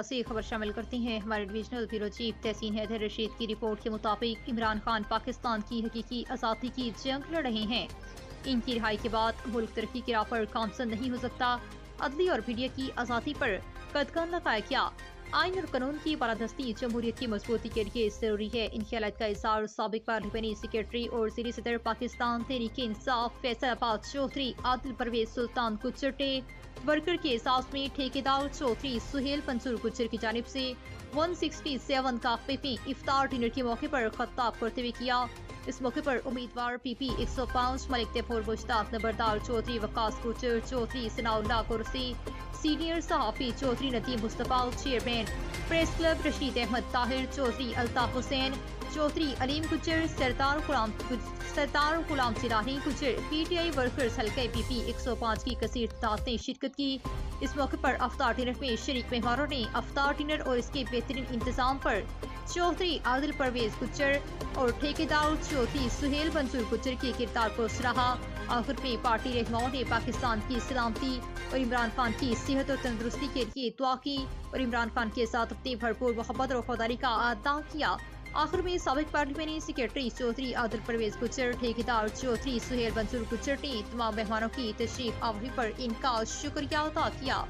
سے خبر شامل کرتے ہیں۔ ہمارے ڈویژنل بیورو چیف تحسین حیدر رشید کی رپورٹ کے مطابق عمران خان پاکستان کی حقیقی آزادی کی جنگ لڑ رہے ہیں۔ ان کی رہائی کے بعد ملک ترقی کی راہ پر گامزن نہیں ہو سکتا۔ عدلیہ اور میڈیا کی آزادی پر قدغن لگایا گیا۔ آئین اور قانون کی بالادستی جمہوریت کی مضبوطی کے لیے ضروری ہے۔ ان خیالات کا اظہار سابق پارلیمانی سیکریٹری اور زیر صدر پاکستان تحریک انصاف فیصل آباد چودھری عادل پرویز سلطان گجر نے ورکر کے اعزاز میں ٹھیکیدار چودھری سہیل منصور گجر کی جانب سے 167 کا پی پی افطار ڈنر کے موقع پر خطاب کرتے ہوئے کیا۔ اس موقع پر امیدوار پی پی 105 ملک تیمور مشتاق نمبردار چودھری وقاص گجر چودھری ثناء اللہ قرسی سینئر صحافی Chaudhry Nadeem Mustafa chairman press club Rasheed Ahmad Tahir Chaudhry Altaf Hussain Chaudhry Aleem Gujjar Sardar Ghulam Saylani Gujjar P T I workers حلقہ پی پی 105 کی کثیر تعداد نے شرکت کی۔ اس موقع پر افطار ڈنر میں شریک مہمانوں نے افطار ڈنر اور اس کے بہترین انتظام پر چودھری عادل پرویز گجر اور ٹھیکیدار چودھری سہیل منصور گجر کے کردار کو سراہا۔ آخر میں پارٹی رہنماؤں نے پاکستان کی سلامتی اور عمران خان کی صحت اور تندرستی کے لیے دعا کی اور عمران خان کے ساتھ اپنی بھرپور محبت اور وفاداری کا اعادہ کیا۔ آخر میں سابق پارلیمانی سیکریٹری چودھری عادل پرویز گجر ٹھیکیدار چودھری سہیل منصور گجر نے تمام مہمانوں کی تشریف آوری پر ان کا شکریہ ادا کیا۔